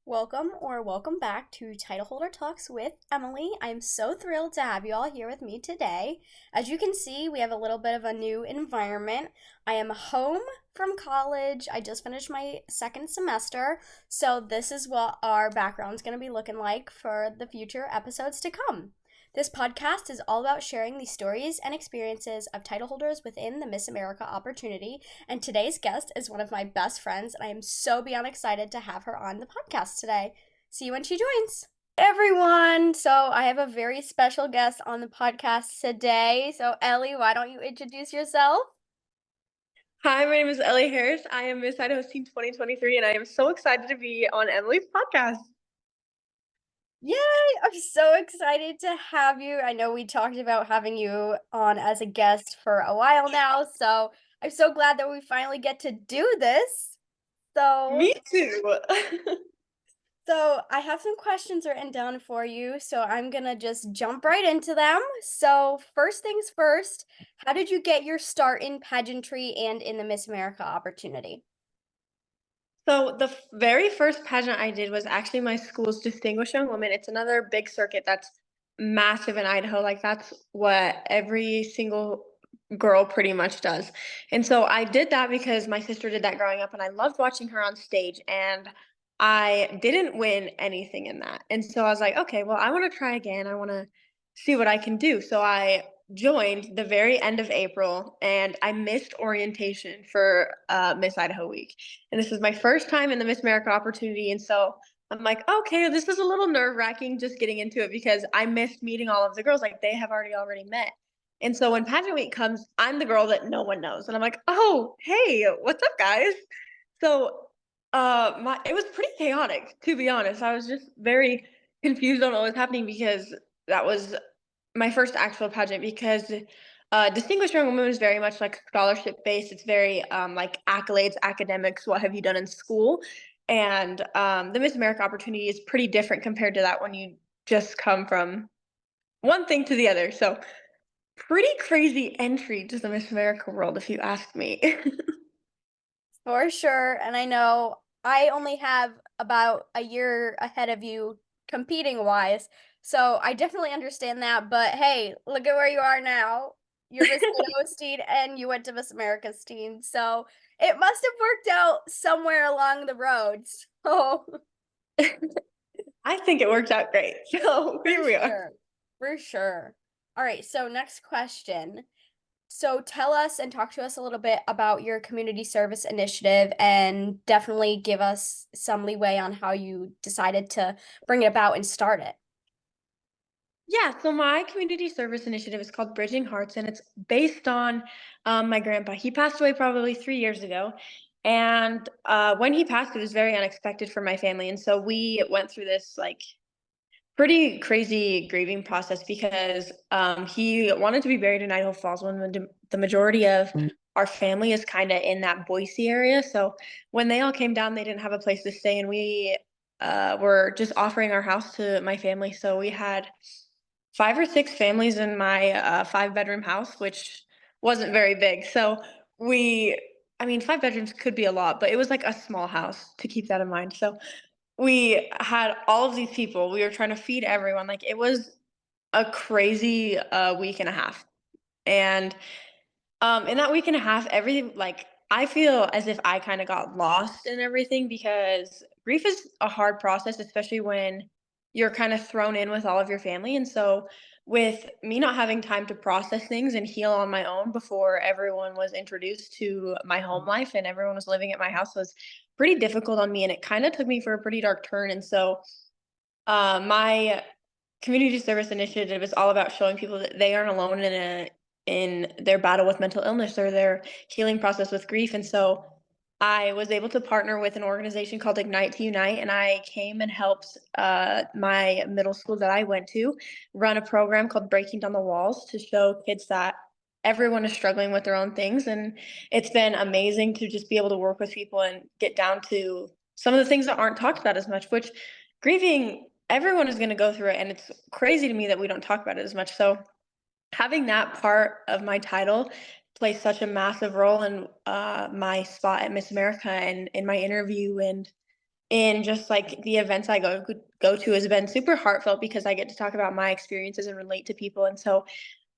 Welcome back to Titleholder Talks with Emily. I'm so thrilled to have you all here with me today. As you can see, we have a little bit of a new environment. I am home from college. I just finished my second semester, so this is what our background's going to be looking like for the future episodes to come. This podcast is all about sharing the stories and experiences of title holders within the Miss America opportunity. And today's guest is one of my best friends, and I am so beyond excited to have her on the podcast today. See you when she joins. Everyone, so I have a very special guest on the podcast today. So, Ellie, why don't you introduce yourself? Hi, my name is Ellie Harris. I am Miss Idaho Team 2023, and I am so excited to be on Emily's podcast. Yay! I'm so excited to have you. I know we talked about having you on as a guest for a while now, so I'm so glad that we finally get to do this. So, Me too. so I have some questions written down for you, so I'm gonna just jump right into them. So, first things first, how did you get your start in pageantry and in the Miss America opportunity? So the very first pageant I did was actually my school's Distinguished Young Woman. It's another big circuit that's massive in Idaho. Like that's what every single girl pretty much does. And so I did that because my sister did that growing up and I loved watching her on stage and I didn't win anything in that. And so I was like, okay, well, I want to try again. I want to see what I can do. So I joined the very end of April and I missed orientation for Miss Idaho week. And this is my first time in the Miss America opportunity. And so I'm like, okay, this is a little nerve wracking just getting into it because I missed meeting all of the girls. Like they have already met. And so when pageant week comes, I'm the girl that no one knows. And I'm like, oh, hey, what's up, guys? So my it was pretty chaotic, to be honest. I was just very confused on what was happening because that was my first actual pageant because Distinguished Young Woman is very much like scholarship based. It's very like accolades, academics, what have you done in school? And the Miss America opportunity is pretty different compared to that when you just come from one thing to the other. So, pretty crazy entry to the Miss America world, if you ask me. For sure. And I know I only have about a year ahead of you competing wise. So I definitely understand that. But hey, look at where you are now. You're Miss Idaho and you went to Miss America Steen. So it must have worked out somewhere along the road. So I think it worked out great. So, for here we are. sure. For sure. All right. So next question. So tell us and talk to us a little bit about your community service initiative and definitely give us some leeway on how you decided to bring it about and start it. Yeah, so my community service initiative is called Bridging Hearts, and it's based on my grandpa. He passed away probably 3 years ago. And when he passed, it was very unexpected for my family. And so we went through this like pretty crazy grieving process because he wanted to be buried in Idaho Falls when the majority of our family is kind of in that Boise area. So when they all came down, they didn't have a place to stay, and we were just offering our house to my family. So we had 5 or 6 families in my 5 bedroom house, which wasn't very big. So we, I mean, 5 bedrooms could be a lot, but it was like a small house to keep that in mind. So we had all of these people. We were trying to feed everyone. Like it was a crazy week and a half. And in that week and a half, everything like I feel as if I kind of got lost in everything because grief is a hard process, especially when you're kind of thrown in with all of your family. And so, with me not having time to process things and heal on my own before everyone was introduced to my home life and everyone was living at my house was pretty difficult on me. And it kind of took me for a pretty dark turn. And so, my community service initiative is all about showing people that they aren't alone in their battle with mental illness or their healing process with grief. And so I was able to partner with an organization called Ignite to Unite, and I came and helped my middle school that I went to run a program called Breaking Down the Walls to show kids that everyone is struggling with their own things. And it's been amazing to just be able to work with people and get down to some of the things that aren't talked about as much, which grieving, everyone is going to go through it. And it's crazy to me that we don't talk about it as much. So having that part of my title play such a massive role in my spot at Miss America and in my interview and in just like the events I go to has been super heartfelt because I get to talk about my experiences and relate to people, and so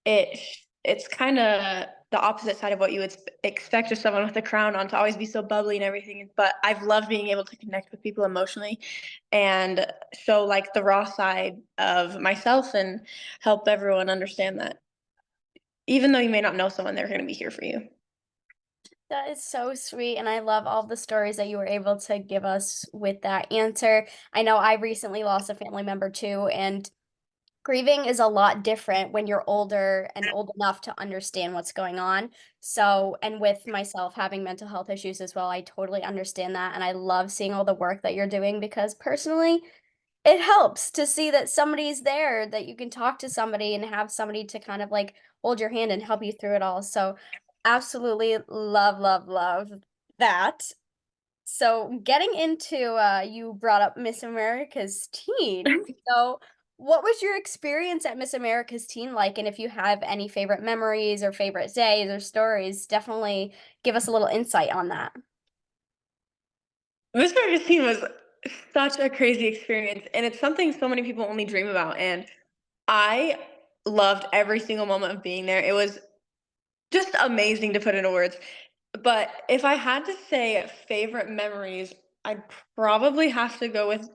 it it's kind of the opposite side of what you would expect of someone with a crown on, to always be so bubbly and everything. But I've loved being able to connect with people emotionally and show like the raw side of myself and help everyone understand that even though you may not know someone, they're going to be here for you. That is so sweet, and I love all the stories that you were able to give us with that answer. I know I recently lost a family member too, and grieving is a lot different when you're older and old enough to understand what's going on. So, and with myself having mental health issues as well, I totally understand that. And I love seeing all the work that you're doing because personally, it helps to see that somebody's there, that you can talk to somebody and have somebody to kind of like hold your hand and help you through it all. So, absolutely love, love, love that. So, getting into you brought up Miss America's Teen. So, what was your experience at Miss America's Teen like? And if you have any favorite memories or favorite days or stories, definitely give us a little insight on that. Miss Ferguson was such a crazy experience, and it's something so many people only dream about. And I loved every single moment of being there. It was just amazing to put into words. But if I had to say favorite memories, I'd probably have to go with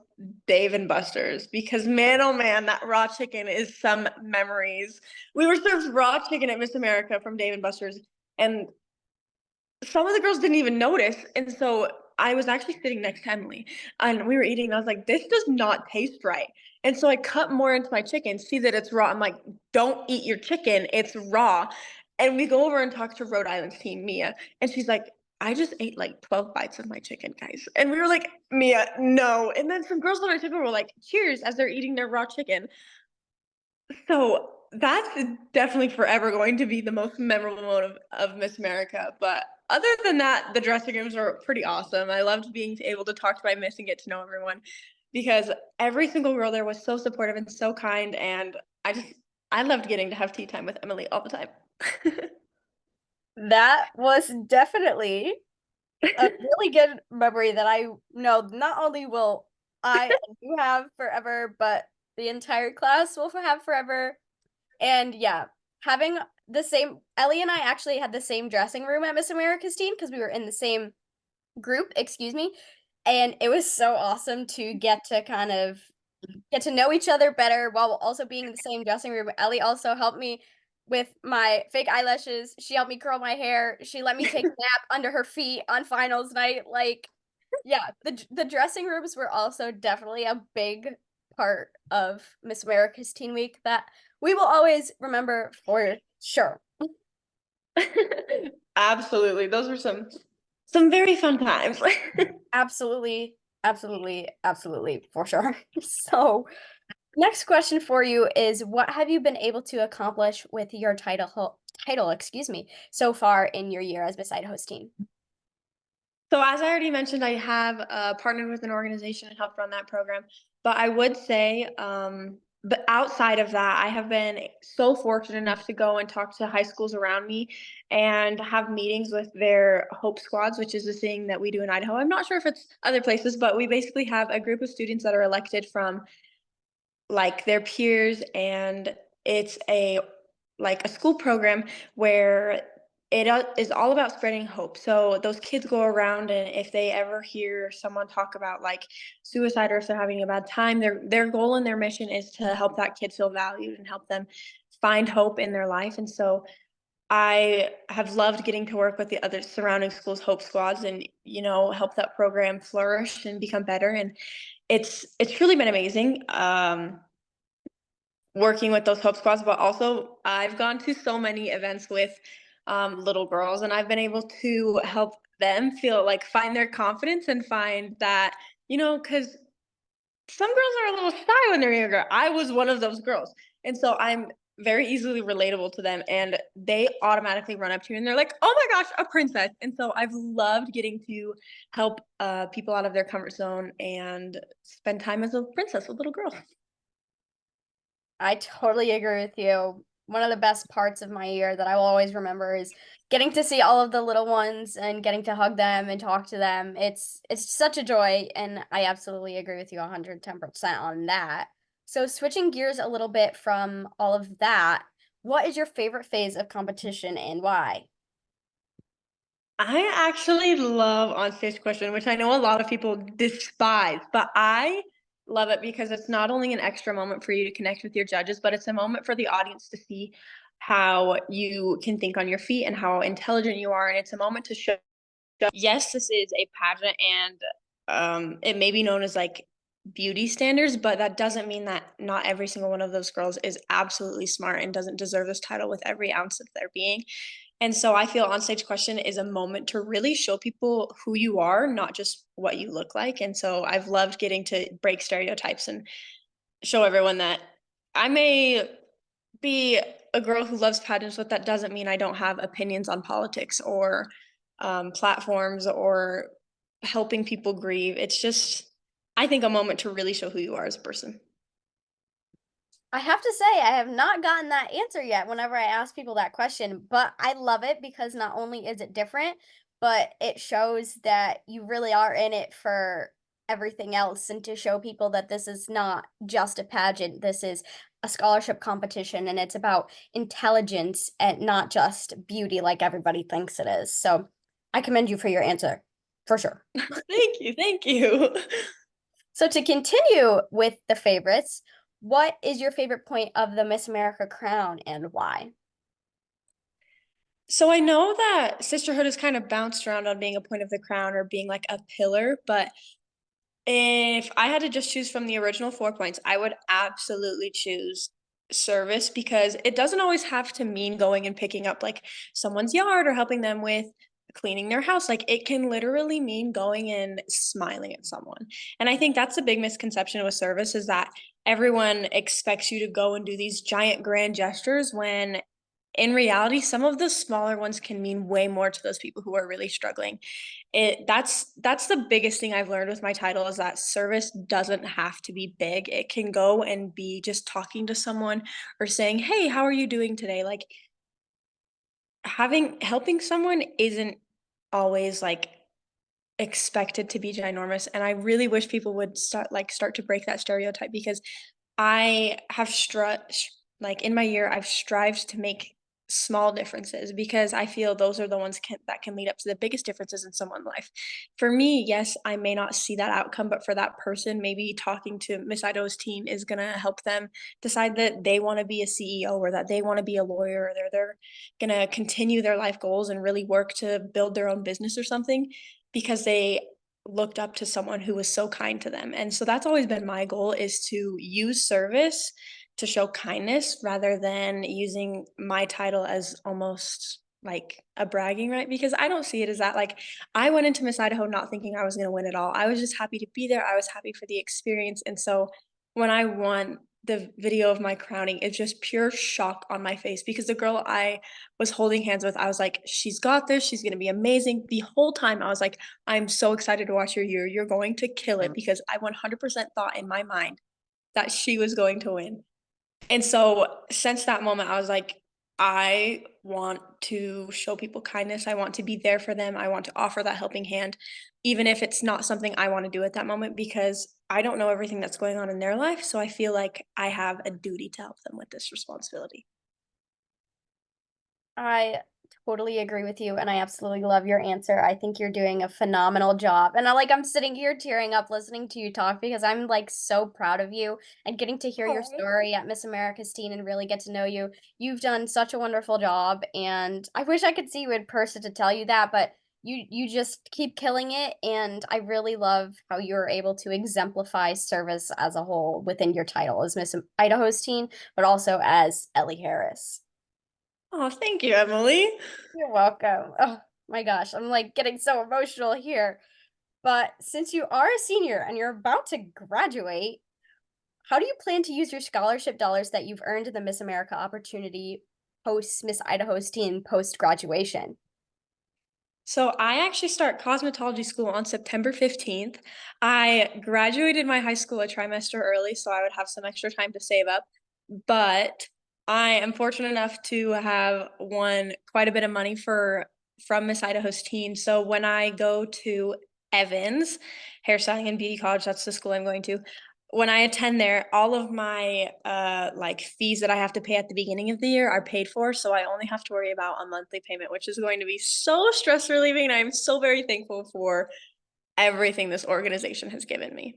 Dave and Buster's because man, oh man, that raw chicken is some memories. We were served raw chicken at Miss America from Dave and Buster's, and some of the girls didn't even notice. And so I was actually sitting next to Emily and we were eating. And I was like, this does not taste right. And so I cut more into my chicken, see that it's raw. I'm like, don't eat your chicken, it's raw. And we go over and talk to Rhode Island's team, Mia. And she's like, I just ate like 12 bites of my chicken, guys. And we were like, Mia, no. And then some girls on our table were like, cheers, as they're eating their raw chicken. So that's definitely forever going to be the most memorable moment of Miss America. But other than that, the dressing rooms were pretty awesome. I loved being able to talk to my Miss and get to know everyone because every single girl there was so supportive and so kind. And I loved getting to have tea time with Emily all the time. That was definitely a really good memory that I know not only will I and you have forever, but the entire class will have forever. And yeah, having the same, Ellie and I actually had the same dressing room at Miss America's Teen because we were in the same group, excuse me. And it was so awesome to get to kind of get to know each other better while also being in the same dressing room. Ellie also helped me with my fake eyelashes. She helped me curl my hair. She let me take a nap under her feet on finals night. Like, yeah, the dressing rooms were also definitely a big part of Miss America's Teen Week that we will always remember for sure. Absolutely. Those were some very fun times. Absolutely, absolutely, absolutely, for sure. So, next question for you is what have you been able to accomplish with your excuse me, so far in your year as Miss Idaho's Teen? So as I already mentioned, I have partnered with an organization and helped run that program. But I would say, but outside of that, I have been so fortunate enough to go and talk to high schools around me and have meetings with their Hope Squads, which is a thing that we do in Idaho. I'm not sure if it's other places, but we basically have a group of students that are elected from like their peers, and it's a like a school program where is all about spreading hope. So those kids go around, and if they ever hear someone talk about like suicide or if they're having a bad time, their goal and their mission is to help that kid feel valued and help them find hope in their life. And so I have loved getting to work with the other surrounding schools hope squads and help that program flourish and become better. And it's really been amazing. Working with those Hope Squads, but also I've gone to so many events with little girls, and I've been able to help them feel like find their confidence and find that, because some girls are a little shy when they're younger. I was one of those girls. And so I'm very easily relatable to them, and they automatically run up to me and they're like, oh my gosh, a princess. And so I've loved getting to help people out of their comfort zone and spend time as a princess with little girls. I totally agree with you. one of the best parts of my year that I will always remember is getting to see all of the little ones and getting to hug them and talk to them. It's such a joy, and I absolutely agree with you 110% on that. So switching gears a little bit from all of that, what is your favorite phase of competition and why? I actually love on-stage question, which I know a lot of people despise, but I love it because it's not only an extra moment for you to connect with your judges, but it's a moment for the audience to see how you can think on your feet and how intelligent you are, and it's a moment to show, yes, this is a pageant and it may be known as like beauty standards, but that doesn't mean that not every single one of those girls is absolutely smart and doesn't deserve this title with every ounce of their being. And so I feel onstage question is a moment to really show people who you are, not just what you look like. And so I've loved getting to break stereotypes and show everyone that I may be a girl who loves pageants, but that doesn't mean I don't have opinions on politics or platforms or helping people grieve. It's just, I think, a moment to really show who you are as a person. I have to say, I have not gotten that answer yet whenever I ask people that question, but I love it because not only is it different, but it shows that you really are in it for everything else and to show people that this is not just a pageant. This is a scholarship competition and it's about intelligence and not just beauty like everybody thinks it is. So I commend you for your answer, for sure. Thank you. Thank you. So to continue with the favorites, what is your favorite point of the Miss America crown and why? So I know that sisterhood has kind of bounced around on being a point of the crown or being like a pillar, but if I had to just choose from the original 4 points, I would absolutely choose service because it doesn't always have to mean going and picking up, like, someone's yard or helping them with cleaning their house, like, it can literally mean going and smiling at someone, and I think that's a big misconception with service is that everyone expects you to go and do these giant grand gestures when in reality, some of the smaller ones can mean way more to those people who are really struggling. That's the biggest thing I've learned with my title is that service doesn't have to be big. It can go and be just talking to someone or saying, "Hey, how are you doing today?" Like having helping someone isn't always like expected to be ginormous, and I really wish people would start to break that stereotype because I have like in my year, I've strived to make small differences because I feel those are the ones that can lead up to the biggest differences in someone's life. For me, yes, I may not see that outcome, but for that person, maybe talking to Miss Idaho's team is gonna help them decide that they want to be a CEO or that they want to be a lawyer or they're gonna continue their life goals and really work to build their own business or something because they looked up to someone who was so kind to them. And so that's always been my goal is to use service to show kindness rather than using my title as almost like a bragging right because I don't see it as that. Like I went into Miss Idaho not thinking I was going to win at all. I was just happy to be there. I was happy for the experience. And so when I won the video of my crowning, it's just pure shock on my face because the girl I was holding hands with, I was like, she's got this. She's going to be amazing. The whole time I was like, I'm so excited to watch your year. You're going to kill it because I 100% thought in my mind that she was going to win. And so since that moment, I was like, I want to show people kindness. I want to be there for them. I want to offer that helping hand, even if it's not something I want to do at that moment, because I don't know everything that's going on in their life. So I feel like I have a duty to help them with this responsibility. I totally agree with you, and I absolutely love your answer. I think you're doing a phenomenal job. And I'm sitting here tearing up listening to you talk because I'm like so proud of you and getting to hear your Oh, story at Miss America's teen and really get to know you. You've done such a wonderful job, and I wish I could see you in person to tell you that, but you just keep killing it, and I really love how you're able to exemplify service as a whole within your title as Miss Idaho's teen, but also as Ellie Harris. oh, thank you, Emily. You're welcome. Oh my gosh, I'm like getting so emotional here. But since you are a senior and you're about to graduate, how do you plan to use your scholarship dollars that you've earned in the Miss America opportunity post Miss Idaho's team post graduation? So I actually start cosmetology school on September 15th. I graduated my high school a trimester early, so I would have some extra time to save up. But I am fortunate enough to have won quite a bit of money for from Miss Idaho's teen. So when I go to Evans Hairstyling and Beauty College, that's the school I'm going to. When I attend there, all of my like fees that I have to pay at the beginning of the year are paid for, so I only have to worry about a monthly payment, which is going to be so stress relieving. And I'm so very thankful for everything this organization has given me.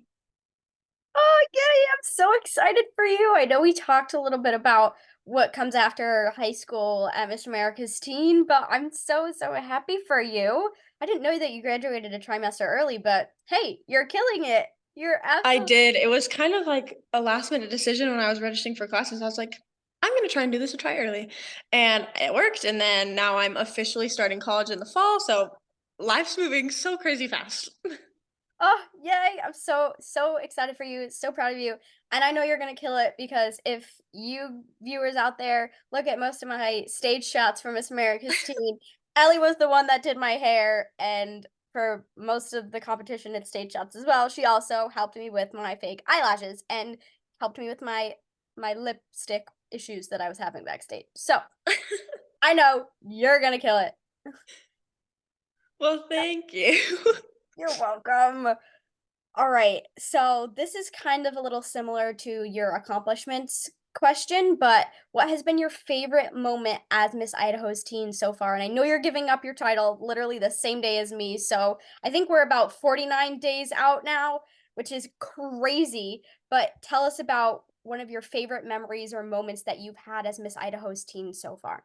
Oh, yay! I'm so excited for you. I know we talked a little bit about what comes after high school at Miss America's Teen, but I'm so happy for you. I didn't know that you graduated a trimester early, but hey, you're killing it. You're I absolutely. did. It was kind of like a last minute decision when I was registering for classes. I was like, I'm going to try and do this and try early. And it worked. And then now I'm officially starting college in the fall. So life's moving so crazy fast. Oh, yay. I'm so excited for you. So proud of you. And I know you're going to kill it because if you viewers out there look at most of my stage shots for Miss America's Teen, Ellie was the one that did my hair and for most of the competition it's stage shots as well. She also helped me with my fake eyelashes and helped me with my lipstick issues that I was having backstage. So, I know you're going to kill it. Well, thank you. You're welcome. All right. So this is kind of a little similar to your accomplishments question, but what has been your favorite moment as Miss Idaho's teen so far? And I know you're giving up your title literally the same day as me. So I think we're about 49 days out now, which is crazy. But tell us about one of your favorite memories or moments that you've had as Miss Idaho's teen so far.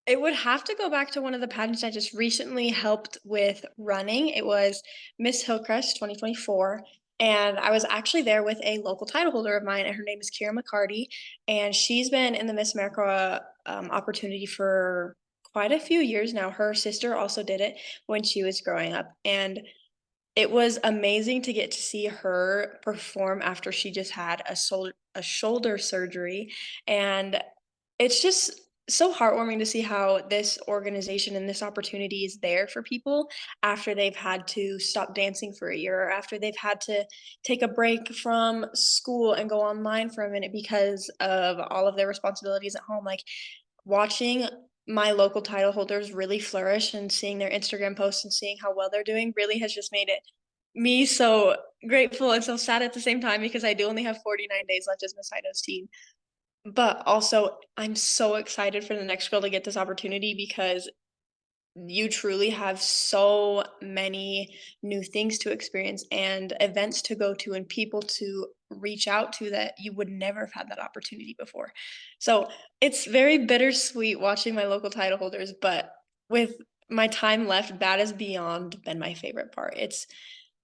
It would have to go back to one of the pageants I just recently helped with running. It was Miss Hillcrest 2024. And I was actually there with a local title holder of mine, and her name is Kira McCarty. And she's been in the Miss America opportunity for quite a few years now. Her sister also did it when she was growing up. And it was amazing to get to see her perform after she just had a shoulder surgery, and it's just so heartwarming to see how this organization and this opportunity is there for people after they've had to stop dancing for a year or after they've had to take a break from school and go online for a minute because of all of their responsibilities at home. Like watching my local title holders really flourish and seeing their Instagram posts and seeing how well they're doing really has just made it me so grateful and so sad at the same time because I do only have 49 days left as Miss Idaho's teen. But also, I'm so excited for the next girl to get this opportunity because you truly have so many new things to experience and events to go to and people to reach out to that you would never have had that opportunity before. So it's very bittersweet watching my local title holders, but with my time left, that has beyond been my favorite part.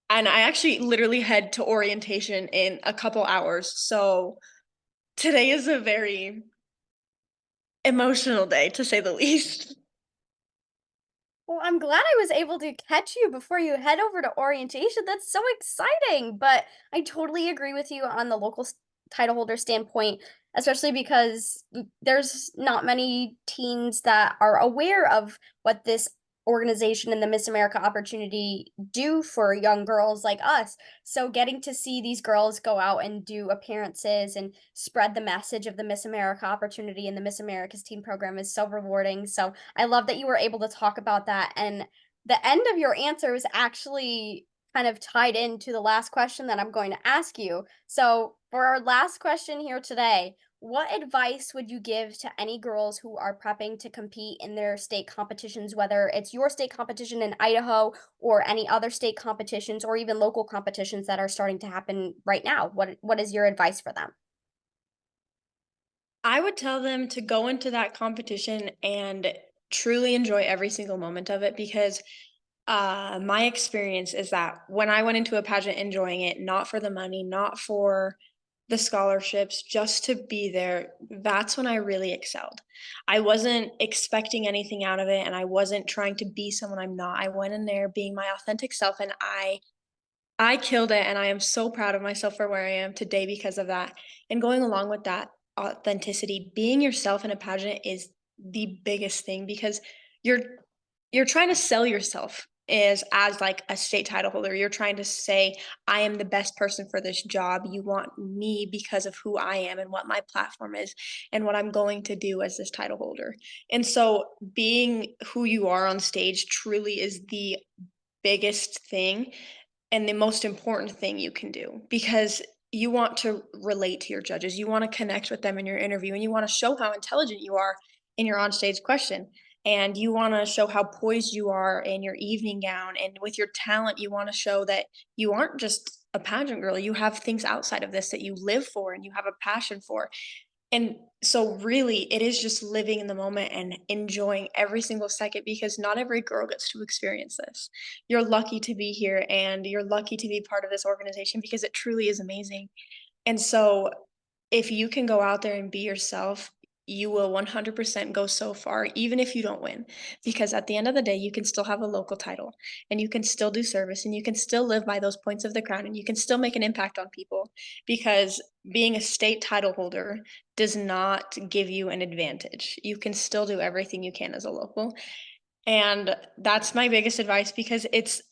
And I actually literally head to orientation in a couple hours. So today is a very emotional day to say the least. Well, I'm glad I was able to catch you before you head over to orientation. That's so exciting. But I totally agree with you on the local title holder standpoint, especially because there's not many teens that are aware of what this organization and the Miss America opportunity do for young girls like us. So getting to see these girls go out and do appearances and spread the message of the Miss America opportunity and the Miss America's teen program is so rewarding. So I love that you were able to talk about that. And the end of your answer is actually kind of tied into the last question that I'm going to ask you. So, for our last question here today, what advice would you give to any girls who are prepping to compete in their state competitions, whether it's your state competition in Idaho or any other state competitions or even local competitions that are starting to happen right now? What is your advice for them? I would tell them to go into that competition and truly enjoy every single moment of it because my experience is that when I went into a pageant enjoying it, not for the money, not for the scholarships, just to be there, that's when I really excelled. I wasn't expecting anything out of it and I wasn't trying to be someone I'm not. I went in there being my authentic self and I killed it, and I am so proud of myself for where I am today because of that. And going along with that authenticity, being yourself in a pageant is the biggest thing because you're you're trying to sell yourself is as like a state title holder. You're trying to say, I am the best person for this job. You want me because of who I am and what my platform is and what I'm going to do as this title holder. And so being who you are on stage truly is the biggest thing and the most important thing you can do because you want to relate to your judges. You want to connect with them in your interview and you want to show how intelligent you are in your onstage question. And you want to show how poised you are in your evening gown. And with your talent, you want to show that you aren't just a pageant girl. You have things outside of this that you live for and you have a passion for. And so really it is just living in the moment and enjoying every single second because not every girl gets to experience this. You're lucky to be here and you're lucky to be part of this organization because it truly is amazing. And so if you can go out there and be yourself, you will 100% go so far, even if you don't win. Because at the end of the day, you can still have a local title and you can still do service and you can still live by those points of the crown and you can still make an impact on people. Because being a state title holder does not give you an advantage. You can still do everything you can as a local. And that's my biggest advice because it's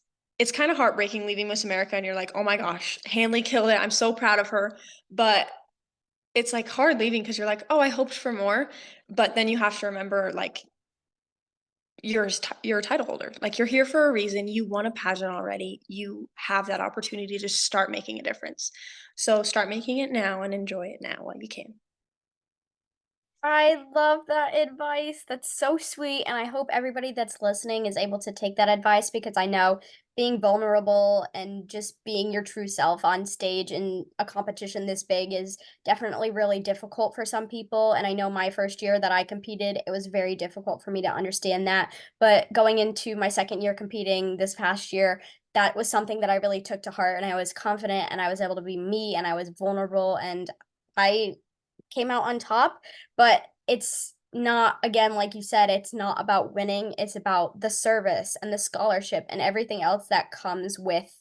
kind of heartbreaking leaving Miss America and you're like, "Oh my gosh, Hanley killed it. I'm so proud of her." But it's, like, hard leaving because 'cause you're like, "Oh, I hoped for more," but then you have to remember, like, you're a title holder. Like, you're here for a reason, you won a pageant already, you have that opportunity to start making a difference. So, start making it now and enjoy it now while you can. I love that advice. That's so sweet. And I hope everybody that's listening is able to take that advice because I know being vulnerable and just being your true self on stage in a competition this big is definitely really difficult for some people. And I know my first year that I competed, it was very difficult for me to understand that. But going into my second year competing this past year, that was something that I really took to heart and I was confident and I was able to be me and I was vulnerable and I came out on top, but it's not, again, like you said, it's not about winning, it's about the service and the scholarship and everything else that comes with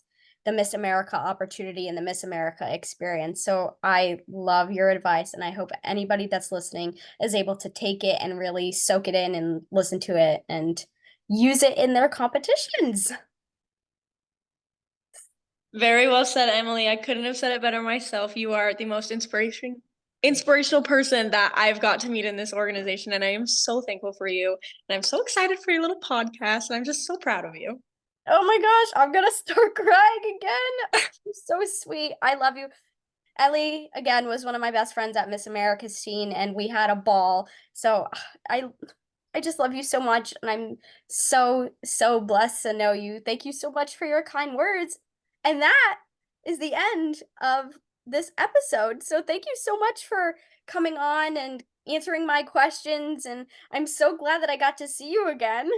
the Miss America opportunity and the Miss America experience. So I love your advice and I hope anybody that's listening is able to take it and really soak it in and listen to it and use it in their competitions. Very well said, Emily. I couldn't have said it better myself. You are the most inspirational person that I've got to meet in this organization, and I am so thankful for you. And I'm so excited for your little podcast, and I'm just so proud of you. Oh my gosh, I'm gonna start crying again. You're so sweet. I love you. Ellie, again, was one of my best friends at Miss America's scene, and we had a ball. So I I just love you so much, and I'm so, so blessed to know you. Thank you so much for your kind words. And that is the end of this episode. So thank you so much for coming on and answering my questions, and I'm so glad that I got to see you again.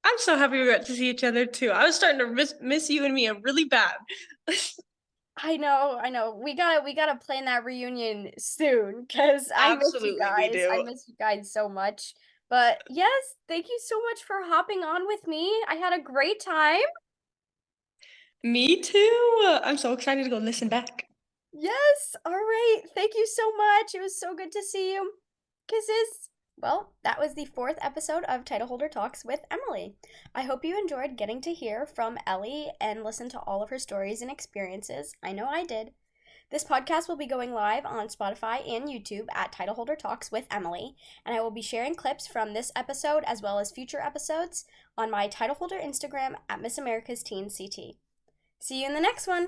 I'm so happy we got to see each other too. I was starting to miss you and me really bad. I know, I know. We gotta plan that reunion soon because I miss you Absolutely, we guys. I do. miss you guys so much. But yes, thank you so much for hopping on with me. I had a great time. Me too. I'm so excited to go listen back. Yes, all right. Thank you so much. It was so good to see you. Kisses. Well, that was the fourth episode of Titleholder Talks with Emily. I hope you enjoyed getting to hear from Ellie and listen to all of her stories and experiences. I know I did. This podcast will be going live on Spotify and YouTube at Titleholder Talks with Emily, and I will be sharing clips from this episode as well as future episodes on my Titleholder Instagram at Miss America's Teen CT. See you in the next one!